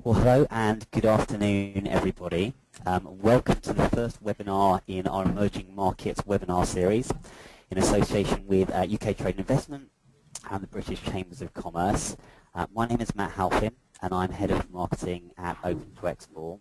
Well, hello and good afternoon, everybody. Welcome to the first webinar in our Emerging Markets webinar series in association with UK Trade and Investment and the British Chambers of Commerce. My name is Matt Halfin and I'm Head of Marketing at Open to Export.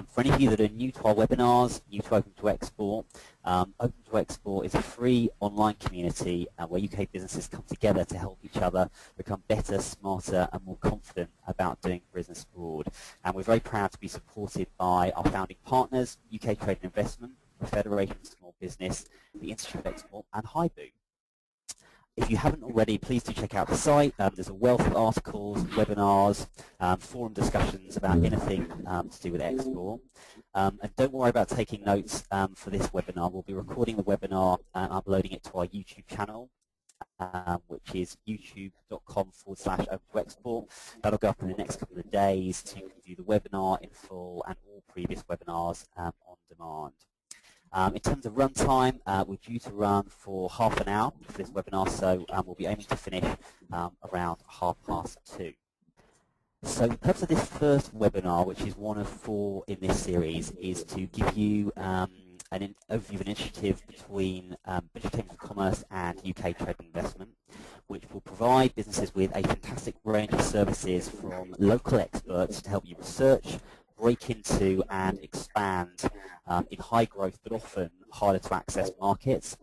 For any of you that are new to our webinars, new to Open to Export, Open to Export is a free online community where UK businesses come together to help each other become better, smarter and more confident about doing business abroad. And we're very proud to be supported by our founding partners, UK Trade and Investment, the Federation of Small Business, the Institute of Export and HIBU. If you haven't already, please do check out the site. There's a wealth of articles, webinars, forum discussions about anything to do with export. And don't worry about taking notes for this webinar. We'll be recording the webinar and uploading it to our YouTube channel, which is youtube.com/open-to-export. That'll go up in the next couple of days to view the webinar in full and all previous webinars on demand. In terms of runtime, we're due to run for half an hour for this webinar, so we'll be aiming to finish around 2:30. So the purpose of this first webinar, which is one of 4 in this series, is to give you an overview of an initiative between British Chambers of Commerce and UK Trade and Investment, which will provide businesses with a fantastic range of services from local experts to help you research, break into and expand in high growth but often harder to access markets.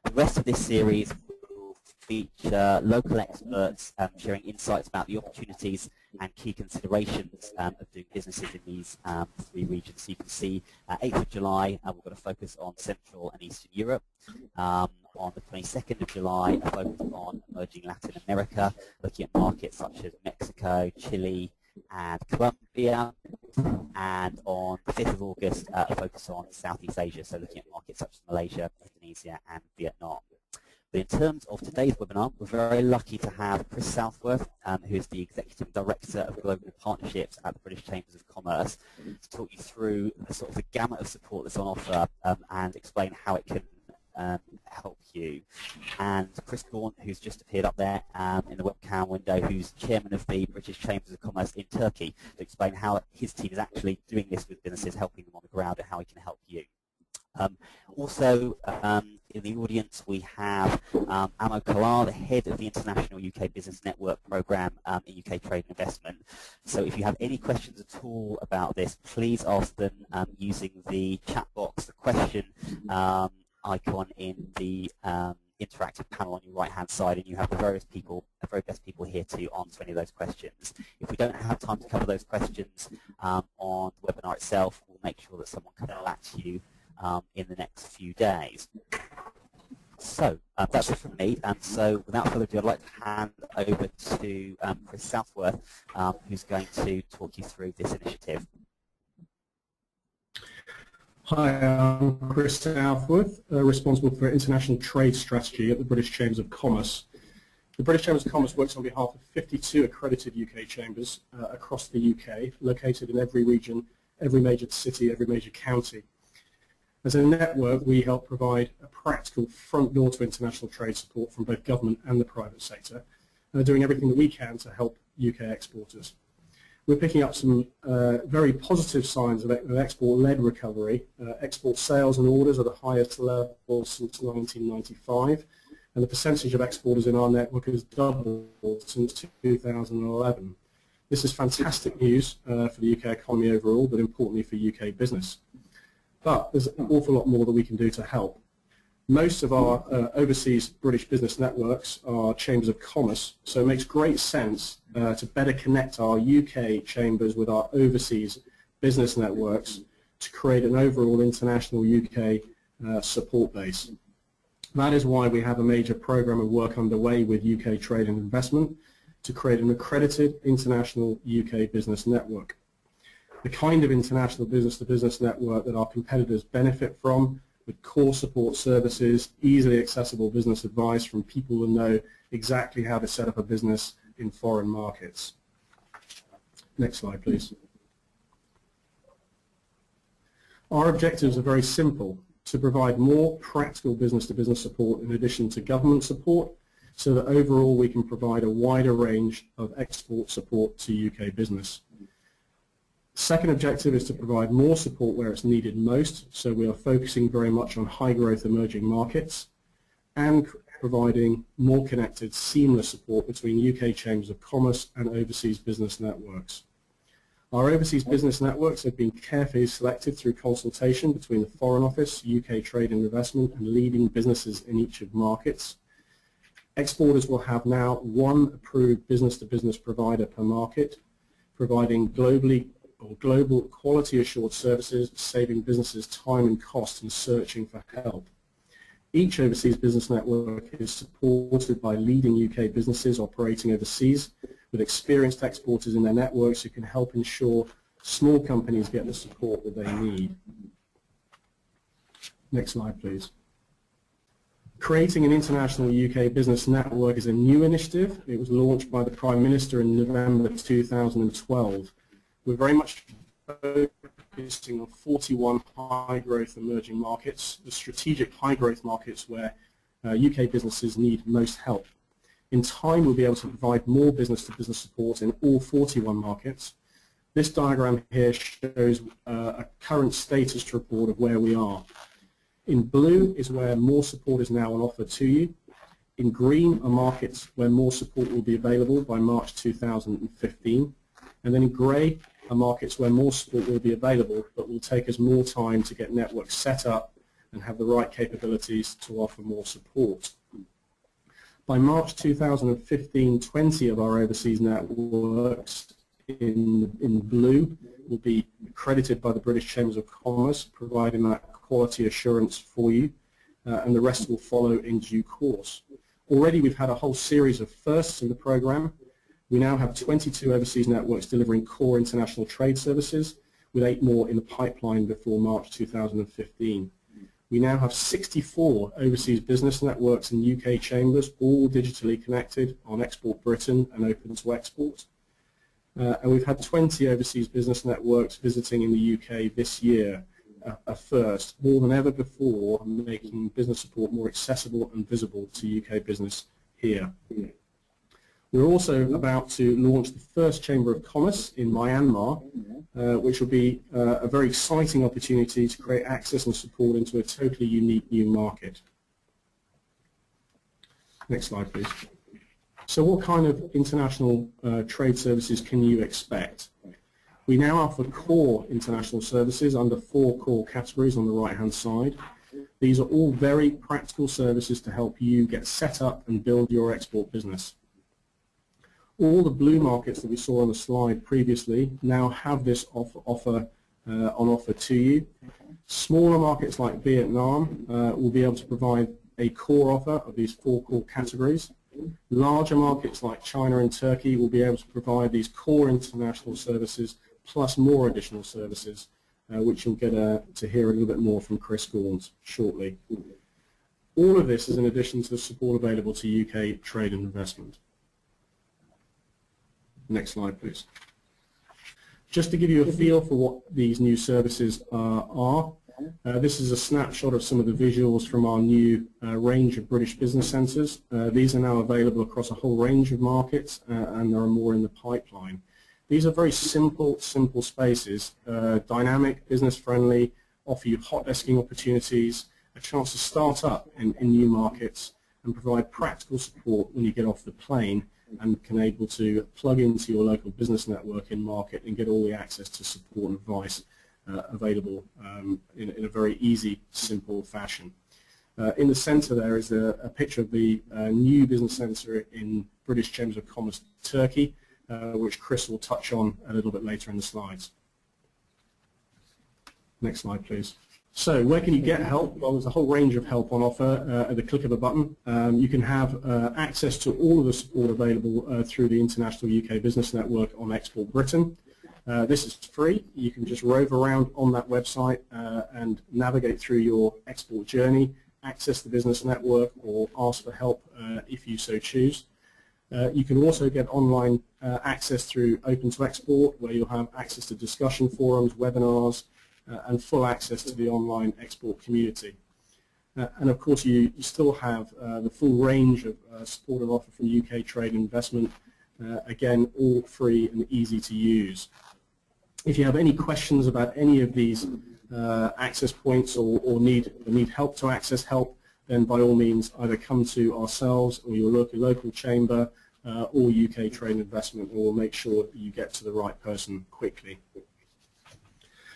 The rest of this series will feature local experts sharing insights about the opportunities and key considerations of doing businesses in these 3 regions. So you can see 8th of July we've got a focus on Central and Eastern Europe. On the 22nd of July a focus on emerging Latin America, looking at markets such as Mexico, Chile and Colombia, and on the 5th of August a focus on Southeast Asia, so looking at markets such as Malaysia, Indonesia and Vietnam. But in terms of today's webinar, we're very lucky to have Chris Southworth, who is the Executive Director of Global Partnerships at the British Chambers of Commerce, to talk you through the gamut of support that's on offer and explain how it can help you. And Chris Gaunt, who's just appeared up there in the webcam window, who's Chairman of the British Chambers of Commerce in Turkey, to explain how his team is actually doing this with businesses, helping them on the ground and how he can help you. Also in the audience we have Amo Kalar, the head of the International UK Business Network Programme in UK Trade and Investment. So if you have any questions at all about this, please ask them using the chat box, the question icon in the interactive panel on your right hand side, and you have the very best people here to answer any of those questions. If we don't have time to cover those questions on the webinar itself, we'll make sure that someone comes back to you in the next few days. So that's it from me, and so without further ado I'd like to hand over to Chris Southworth, who's going to talk you through this initiative. Hi, I'm Chris Southworth, responsible for international trade strategy at the British Chambers of Commerce. The British Chambers of Commerce works on behalf of 52 accredited UK chambers across the UK, located in every region, every major city, every major county. As a network, we help provide a practical front door to international trade support from both government and the private sector, and are doing everything that we can to help UK exporters. We're picking up some very positive signs of export-led recovery. Export sales and orders are the highest level since 1995, and the percentage of exporters in our network has doubled since 2011. This is fantastic news for the UK economy overall, but importantly for UK business. But there's an awful lot more that we can do to help. Most of our overseas British business networks are chambers of commerce, so it makes great sense to better connect our UK chambers with our overseas business networks to create an overall international UK support base. That is why we have a major program of work underway with UK Trade and Investment to create an accredited international UK business network. The kind of international business-to-business network that our competitors benefit from, with core support services, easily accessible business advice from people who know exactly how to set up a business in foreign markets. Next slide, please. Our objectives are very simple: to provide more practical business-to-business support in addition to government support, so that overall we can provide a wider range of export support to UK business. Second objective is to provide more support where it's needed most, so we are focusing very much on high growth emerging markets and providing more connected, seamless support between UK Chambers of Commerce and overseas business networks. Our overseas business networks have been carefully selected through consultation between the Foreign Office, UK Trade and Investment, and leading businesses in each of markets. Exporters will have now one approved business-to-business provider per market, providing global quality assured services, saving businesses time and cost in searching for help. Each overseas business network is supported by leading UK businesses operating overseas with experienced exporters in their networks who can help ensure small companies get the support that they need. Next slide, please. Creating an international UK business network is a new initiative. It was launched by the Prime Minister in November 2012. We're very much focusing on 41 high-growth emerging markets, the strategic high-growth markets where UK businesses need most help. In time, we'll be able to provide more business-to-business support in all 41 markets. This diagram here shows a current status report of where we are. In blue is where more support is now on offer to you. In green are markets where more support will be available by March 2015. And then in grey are markets where more support will be available, but will take us more time to get networks set up and have the right capabilities to offer more support. By March 2015, 20 of our overseas networks in blue will be accredited by the British Chambers of Commerce, providing that quality assurance for you, and the rest will follow in due course. Already we've had a whole series of firsts in the programme. We now have 22 overseas networks delivering core international trade services, with 8 more in the pipeline before March 2015. We now have 64 overseas business networks and UK chambers, all digitally connected on Export Britain and Open to Export. And we've had 20 overseas business networks visiting in the UK this year, a first, more than ever before, making business support more accessible and visible to UK business here. We're also about to launch the first Chamber of Commerce in Myanmar, which will be a very exciting opportunity to create access and support into a totally unique new market. Next slide, please. So what kind of international trade services can you expect? We now offer core international services under 4 core categories on the right-hand side. These are all very practical services to help you get set up and build your export business. All the blue markets that we saw on the slide previously now have this on offer to you. Smaller markets like Vietnam will be able to provide a core offer of these 4 core categories. Larger markets like China and Turkey will be able to provide these core international services plus more additional services, which you'll get to hear a little bit more from Chris Gaunt shortly. All of this is in addition to the support available to UK trade and investment. Next slide, please. Just to give you a feel for what these new services are, this is a snapshot of some of the visuals from our new range of British business centres. These are now available across a whole range of markets, and there are more in the pipeline. These are very simple spaces, dynamic, business-friendly, offer you hot desking opportunities, a chance to start up in new markets, and provide practical support when you get off the plane, and can able to plug into your local business network in market and get all the access to support and advice available in a very easy, simple fashion. In the centre there is a picture of the new business centre in British Chambers of Commerce, Turkey, which Chris will touch on a little bit later in the slides. Next slide, please. So where can you get help? Well, there's a whole range of help on offer at the click of a button. You can have access to all of the support available through the International UK Business Network on Export Britain. This is free. You can just rove around on that website and navigate through your export journey, access the business network, or ask for help if you so choose. You can also get online access through Open to Export, where you'll have access to discussion forums, webinars, and full access to the online export community. And of course you still have the full range of support and offer from UK Trade and Investment, again all free and easy to use. If you have any questions about any of these access points or need help to access help, then by all means either come to ourselves or your local chamber or UK Trade and Investment, and we'll make sure that you get to the right person quickly.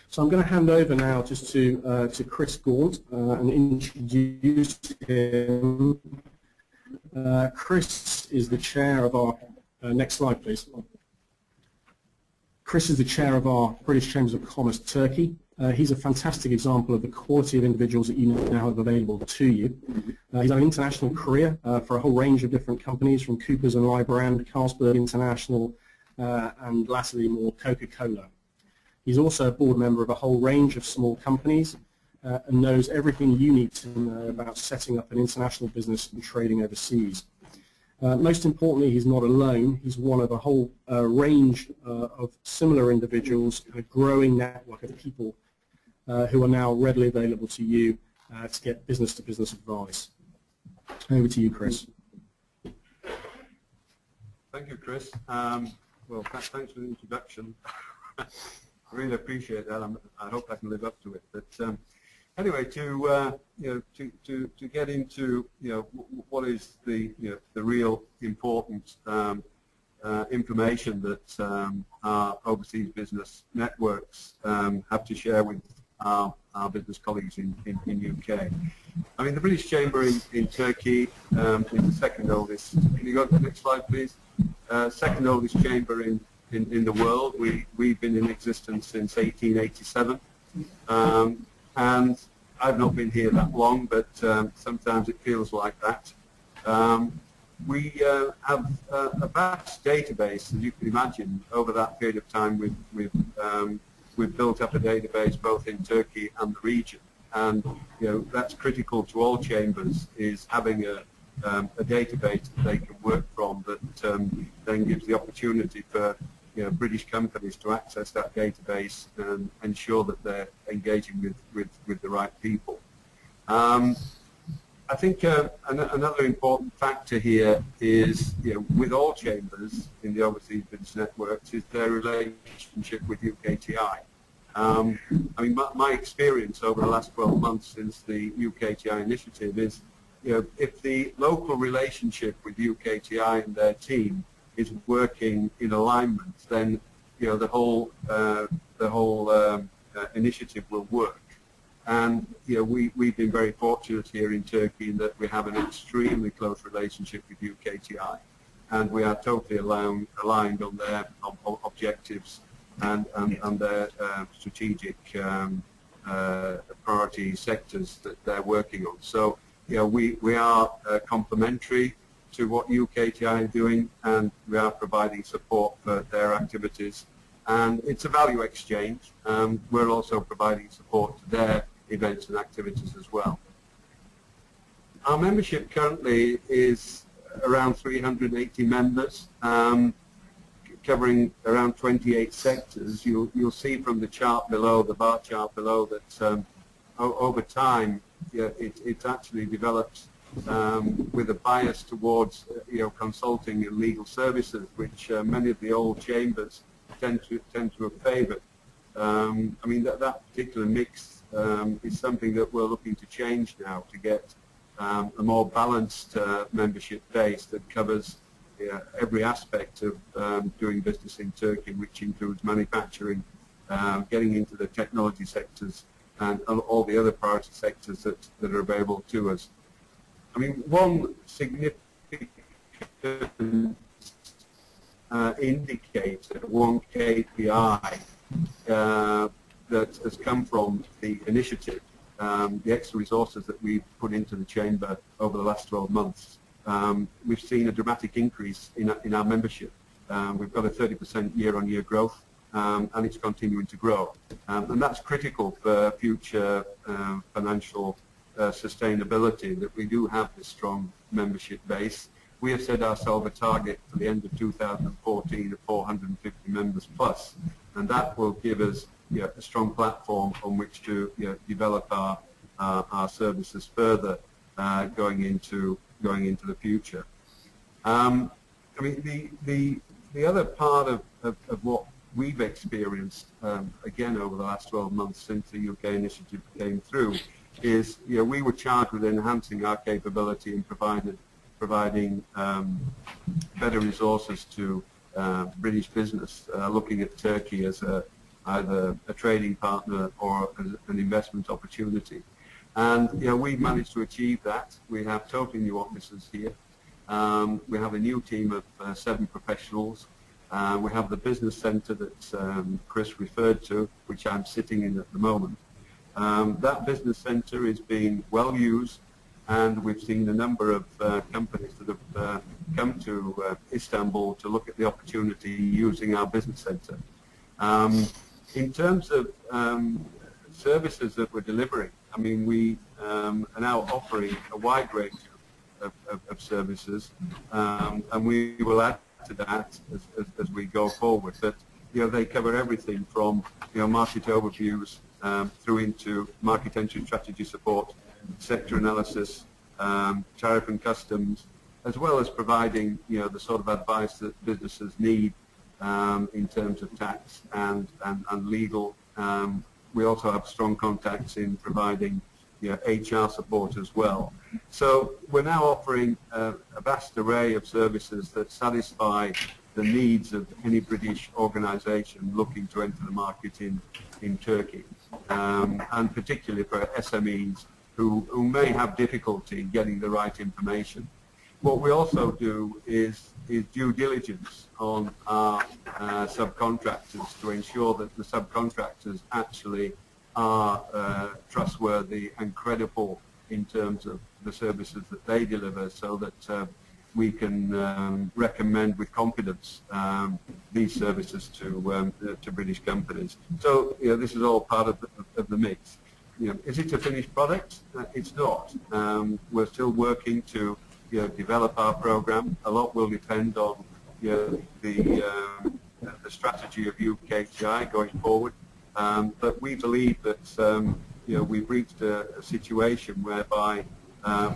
So I'm going to hand over now just to Chris Gaunt and introduce him. Chris is the chair of our, next slide please. Chris is the chair of our British Chambers of Commerce Turkey. He's a fantastic example of the quality of individuals that you now have available to you. He's had an international career for a whole range of different companies, from Coopers and Lybrand, Carlsberg International, and lastly more Coca-Cola. He's also a board member of a whole range of small companies and knows everything you need to know about setting up an international business and trading overseas. Most importantly, he's not alone. He's one of a whole range of similar individuals and a growing network of people who are now readily available to you to get business-to-business advice. Over to you, Chris. Thank you, Chris. Well, thanks for the introduction. I really appreciate that. I hope I can live up to it. But anyway, to get into what is the real important information that our overseas business networks have to share with our business colleagues in UK. I mean, the British Chamber in Turkey is the second oldest. Can you go to the next slide, please? Second oldest chamber in the world. We've been in existence since 1887. And I've not been here that long, but sometimes it feels like that. We have a vast database, as you can imagine. Over that period of time, we've built up a database both in Turkey and the region, and that's critical to all chambers, is having a database that they can work from that then gives the opportunity for British companies to access that database and ensure that they're engaging with the right people. I think another important factor here is, with all chambers in the overseas business networks, is their relationship with UKTI. I mean, my experience over the last 12 months since the UKTI initiative is, if the local relationship with UKTI and their team is working in alignment, then the whole initiative will work. And we've been very fortunate here in Turkey in that we have an extremely close relationship with UKTI, and we are totally aligned on their objectives and their strategic priority sectors that they're working on. So we are complementary to what UKTI are doing, and we are providing support for their activities. And it's a value exchange. We're also providing support to their events and activities as well. Our membership currently is around 380 members, covering around 28 sectors. You'll see from the chart below, the bar chart below, that over time it's actually developed with a bias towards consulting and legal services, which many of the old chambers tend to have favoured. I mean, that particular mix is something that we're looking to change now, to get a more balanced membership base that covers every aspect of doing business in Turkey, which includes manufacturing, getting into the technology sectors, and all the other priority sectors that are available to us. I mean, one significant indicator, one KPI that has come from the initiative, the extra resources that we've put into the chamber over the last 12 months, we've seen a dramatic increase in our membership. We've got a 30% year-on-year growth, and it's continuing to grow. And that's critical for future financial sustainability, that we do have this strong membership base. We have set ourselves a target for the end of 2014 of 450 members plus, and that will give us a strong platform on which to develop our services further going into the future. I mean, the other part of what we've experienced, again, over the last 12 months since the UK initiative came through, is, we were charged with enhancing our capability and providing better resources to British business, looking at Turkey as either a trading partner or as an investment opportunity. And we've managed to achieve that. We have totally new officers here. We have a new team of 7 professionals. We have the business centre that Chris referred to, which I'm sitting in at the moment. That business centre is being well used, and we've seen a number of companies that have come to Istanbul to look at the opportunity using our business centre. In terms of services that we're delivering, I mean, we are now offering a wide range of services, and we will add to that as we go forward. But they cover everything from market overviews through into market entry strategy support, sector analysis, tariff and customs, as well as providing the sort of advice that businesses need in terms of tax and legal. We also have strong contacts in providing HR support as well. So we're now offering a vast array of services that satisfy the needs of any British organisation looking to enter the market in Turkey, and particularly for SMEs who may have difficulty getting the right information. What we also do is due diligence on our subcontractors to ensure that the subcontractors actually are trustworthy and credible in terms of the services that they deliver, so that we can recommend with confidence these services to British companies. So this is all part of the mix. Is it a finished product? It's not. We're still working to develop our program. A lot will depend on the strategy of UKTI going forward. But we believe that we've reached a situation whereby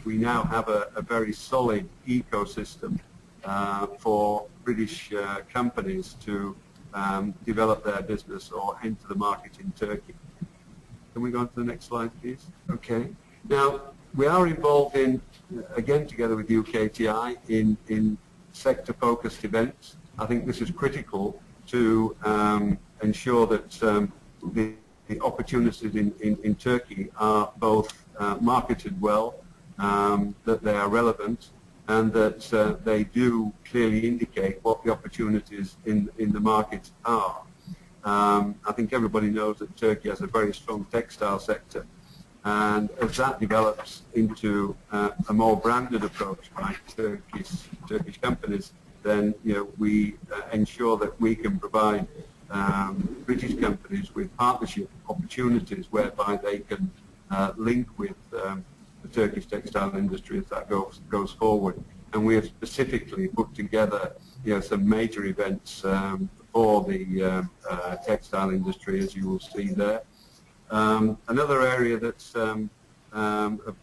we now have a very solid ecosystem for British companies to develop their business or enter the market in Turkey. Can we go on to the next slide, please? Okay. Now, we are involved in, again together with UKTI, in sector-focused events. I think this is critical to ensure that the opportunities in Turkey are both marketed well, that they are relevant, and that they do clearly indicate what the opportunities in the market are. I think everybody knows that Turkey has a very strong textile sector, and as that develops into a more branded approach by Turkish companies, then we ensure that we can provide British companies with partnership opportunities whereby they can link with the Turkish textile industry as that goes forward. And we have specifically put together some major events for the textile industry, as you will see there. Another area that's a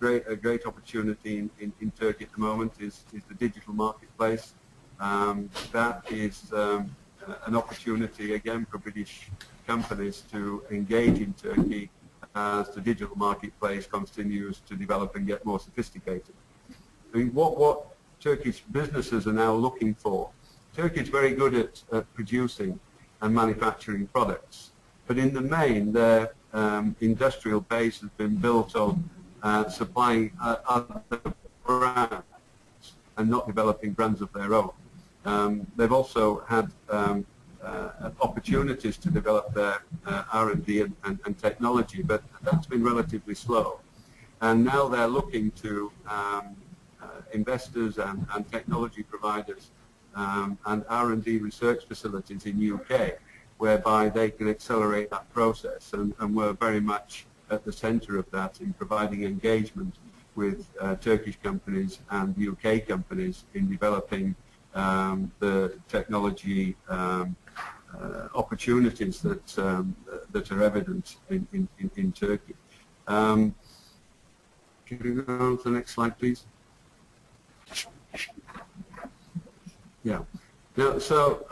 great opportunity in Turkey at the moment is the digital marketplace. That is an opportunity again for British companies to engage in Turkey as the digital marketplace continues to develop and get more sophisticated. I mean, what Turkish businesses are now looking for. Turkey is very good at producing and manufacturing products, but in the main their industrial base has been built on supplying other brands and not developing brands of their own. They've also had opportunities to develop their R&D and technology, but that's been relatively slow. And now they're looking to investors and technology providers and R&D research facilities in UK, whereby they can accelerate that process. And we're very much at the centre of that in providing engagement with Turkish companies and UK companies in developing the technology opportunities that are evident in Turkey. Can we go on to the next slide, please? Yeah. Now, so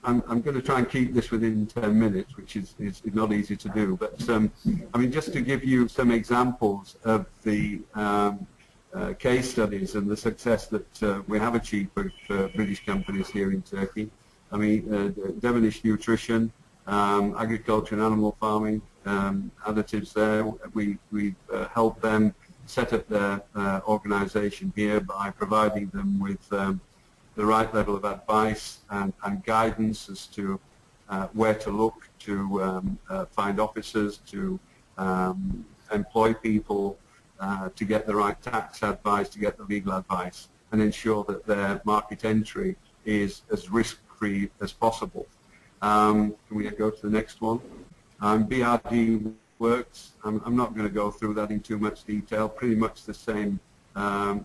I'm going to try and keep this within 10 minutes, which is not easy to do. But I mean, just to give you some examples of the case studies and the success that we have achieved with British companies here in Turkey. I mean, Devonish Nutrition, agriculture and animal farming, additives there. We helped them set up their organisation here by providing them with the right level of advice and guidance as to where to look to find officers, to employ people, to get the right tax advice, to get the legal advice, and ensure that their market entry is as risk-free as possible. Can we go to the next one? BRD Works. I'm not going to go through that in too much detail. Pretty much the same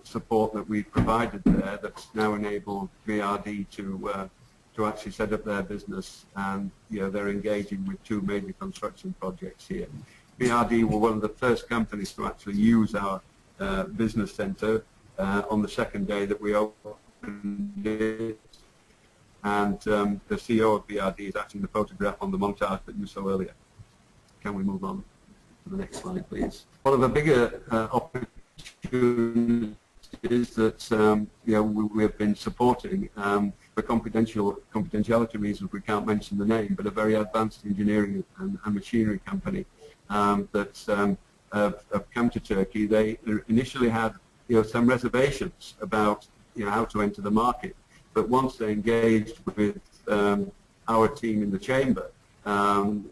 support that we've provided there that's now enabled BRD to actually set up their business, and they're engaging with 2 major construction projects here. BRD were one of the first companies to actually use our business centre on the second day that we opened it, and the CEO of BRD is actually in the photograph on the montage that you saw earlier. Can we move on to the next slide, please? One of the bigger opportunities that we have been supporting for confidentiality reasons, we can't mention the name, but a very advanced engineering and machinery company that have come to Turkey. They initially had some reservations about how to enter the market, but once they engaged with our team in the chamber,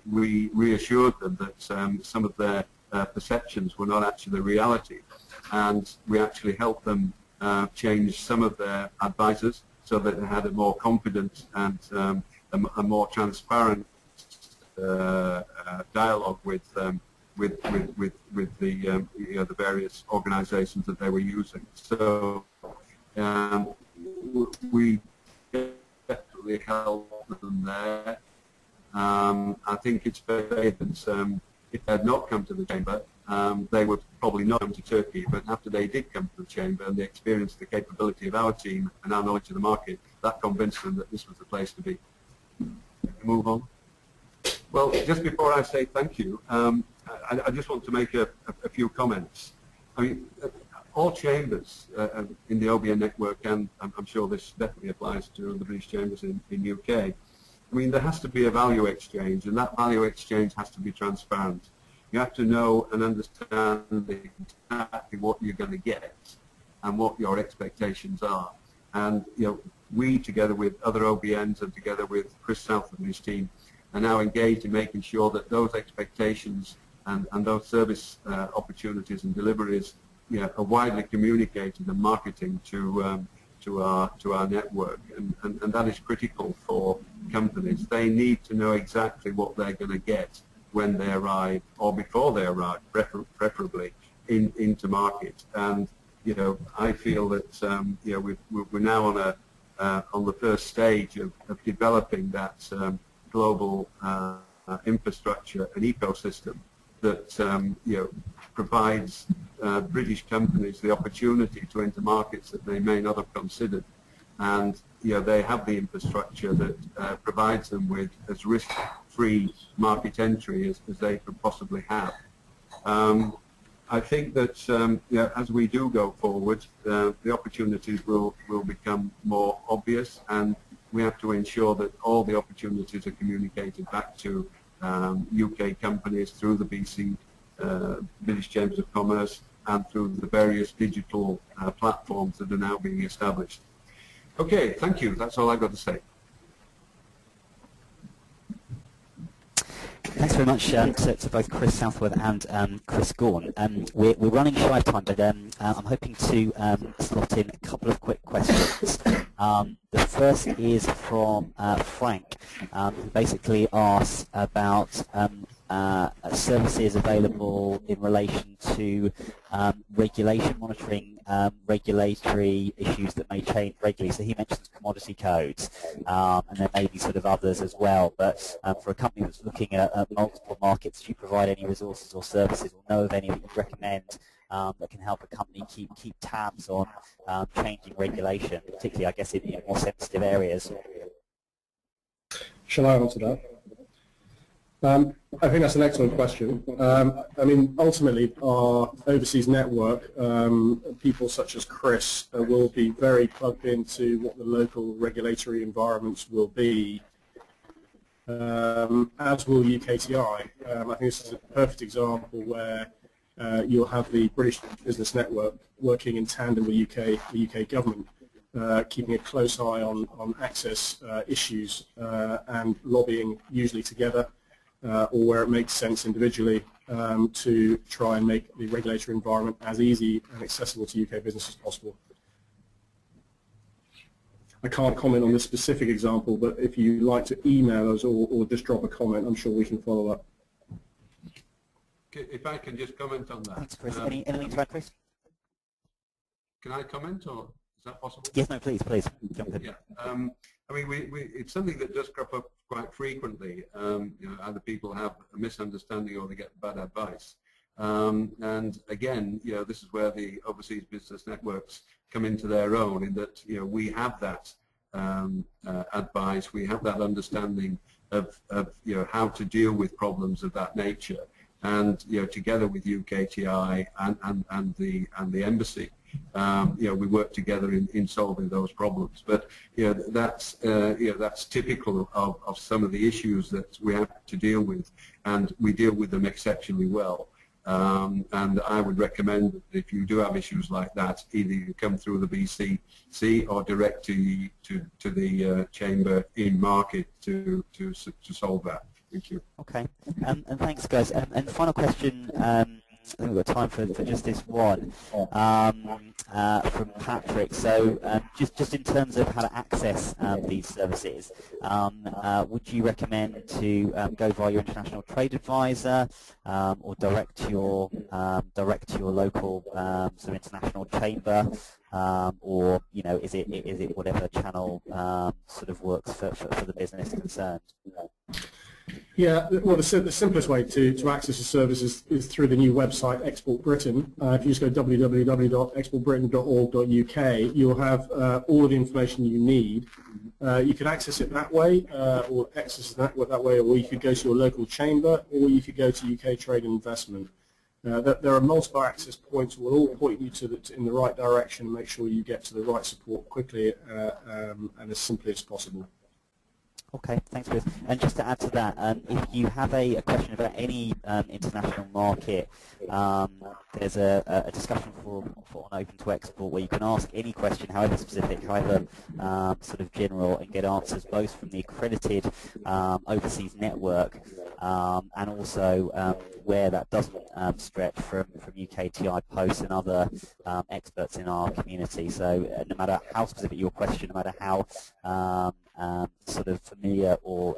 we reassured them that some of their perceptions were not actually the reality, and we actually helped them change some of their advisors so that they had a more confident and a more transparent dialogue with the the various organisations that they were using. So we definitely helped them there. I think it's fair to say that if they had not come to the chamber, they would probably not come to Turkey. But after they did come to the chamber and they experienced the capability of our team and our knowledge of the market, that convinced them that this was the place to be. Move on. Well, just before I say thank you, I just want to make a few comments. I mean, all chambers in the OBN network, and I'm sure this definitely applies to the British chambers in UK, I mean, there has to be a value exchange, and that value exchange has to be transparent. You have to know and understand exactly what you're going to get and what your expectations are. And, we, together with other OBNs and together with Chris Southworth and his team, are now engaged in making sure that those expectations and those service opportunities and deliveries are widely communicated and marketing to our network, and that is critical for companies. They need to know exactly what they're going to get when they arrive, or before they arrive, preferably into market. And I feel that we're now on the first stage of developing that global infrastructure and ecosystem that provides British companies the opportunity to enter markets that they may not have considered, and they have the infrastructure that provides them with as risk-free market entry as they could possibly have. I think that as we do go forward, the opportunities will become more obvious, and we have to ensure that all the opportunities are communicated back to UK companies through the BC, British Chambers of Commerce, and through the various digital platforms that are now being established. Okay, thank you. That's all I've got to say. Thanks very much to both Chris Southworth and Chris Gaunt. We're running shy of time, but I'm hoping to slot in a couple of quick questions. The first is from Frank, who basically asks about services available in relation to regulation, monitoring regulatory issues that may change regularly. So he mentions commodity codes, and there may be sort of others as well. But for a company that's looking at multiple markets, do you provide any resources or services, or know of any that you'd recommend that can help a company keep tabs on changing regulation, particularly, I guess, in more sensitive areas? Shall I answer that? I think that's an excellent question. I mean, ultimately, our overseas network, people such as Chris, will be very plugged into what the local regulatory environments will be, as will UKTI. I think this is a perfect example where you'll have the British Business Network working in tandem with the UK government, keeping a close eye on access issues and lobbying usually together, or where it makes sense individually, to try and make the regulatory environment as easy and accessible to UK business as possible. I can't comment on this specific example, but if you'd like to email us or just drop a comment, I'm sure we can follow up. If I can just comment on that. Thanks, Chris. Anything to add, Chris? Can I comment, or is that possible? Yes, no, please jump in. Yeah. I mean, it's something that does crop up quite frequently. You know, either people have a misunderstanding or they get bad advice. And again, you know, this is where the overseas business networks come into their own, in that, you know, we have that advice, we have that understanding of you know, how to deal with problems of that nature, and you know, together with UKTI and the embassy, you know, we work together in solving those problems. But you know, that's typical of some of the issues that we have to deal with, and we deal with them exceptionally well. And I would recommend that if you do have issues like that, either you come through the BCC or direct to the chamber in market to solve that. Thank you. Okay, and thanks, guys. And final question. I think we've got time for just this one from Patrick. So just in terms of how to access these services, would you recommend to go via your international trade advisor, or direct to your local sort of international chamber, or you know, is it whatever channel sort of works for the business concerned? Yeah, well, the simplest way to access the service is through the new website, Export Britain. If you just go www.exportbritain.org.uk, you'll have all of the information you need. You can access it that way, or access it that way, or you could go to your local chamber, or you could go to UK Trade and Investment. There are multiple access points that will all point you in the right direction and make sure you get to the right support quickly and as simply as possible. Okay, thanks, Chris. And just to add to that, if you have a question about any international market, there's a discussion forum on Open to Export where you can ask any question, however specific, however sort of general, and get answers both from the accredited overseas network and also where that doesn't stretch from UKTI posts and other experts in our community. So no matter how specific your question, no matter how sort of familiar or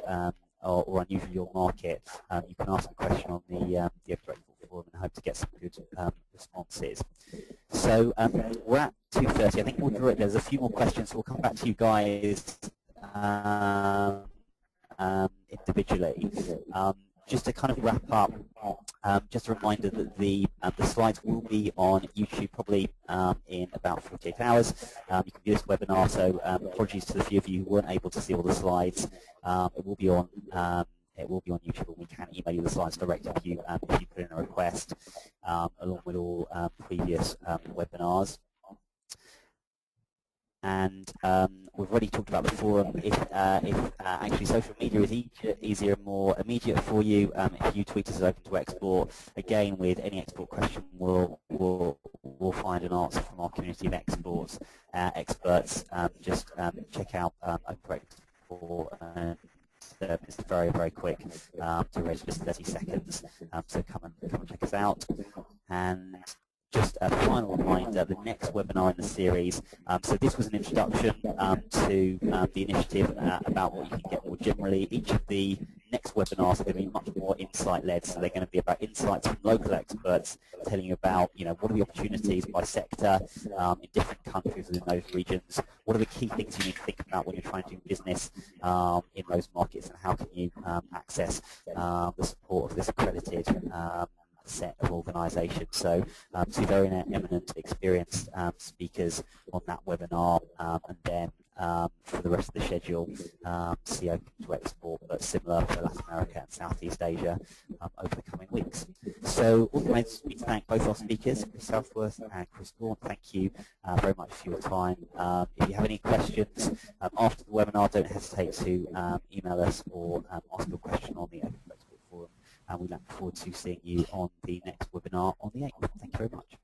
unusual your market, you can ask a question on the Open forum and hope to get some good responses. So we're at 2:30. I think there's a few more questions, so we'll come back to you guys individually. Just to kind of wrap up, just a reminder that the slides will be on YouTube probably in about 48 hours. You can view this webinar, so apologies to the few of you who weren't able to see all the slides. It will be on YouTube, and we can email you the slides direct if you put in a request, along with all previous webinars. And we've already talked about the forum. If actually social media is easier and more immediate for you, if you tweet us as Open to Export, again with any export question, we'll find an answer from our community of exports experts. Just check out Open to Export, and it's very, very quick to register, just 30 seconds. So come and check us out. And just a final reminder, the next webinar in the series, so this was an introduction to the initiative about what you can get more generally. Each of the next webinars are going to be much more insight-led, so they're going to be about insights from local experts telling you about, you know, what are the opportunities by sector in different countries within those regions, what are the key things you need to think about when you're trying to do business in those markets, and how can you access the support of this accredited set of organisations. So two very eminent, experienced speakers on that webinar, and then for the rest of the schedule, see open to export, but similar for Latin America and Southeast Asia over the coming weeks. So all remains me to thank both our speakers, Chris Southworth and Chris Gaunt. Thank you very much for your time. If you have any questions after the webinar, don't hesitate to email us or ask a question on the Open Export Forum. And we look forward to seeing you on the next webinar on the 8th. Thank you very much.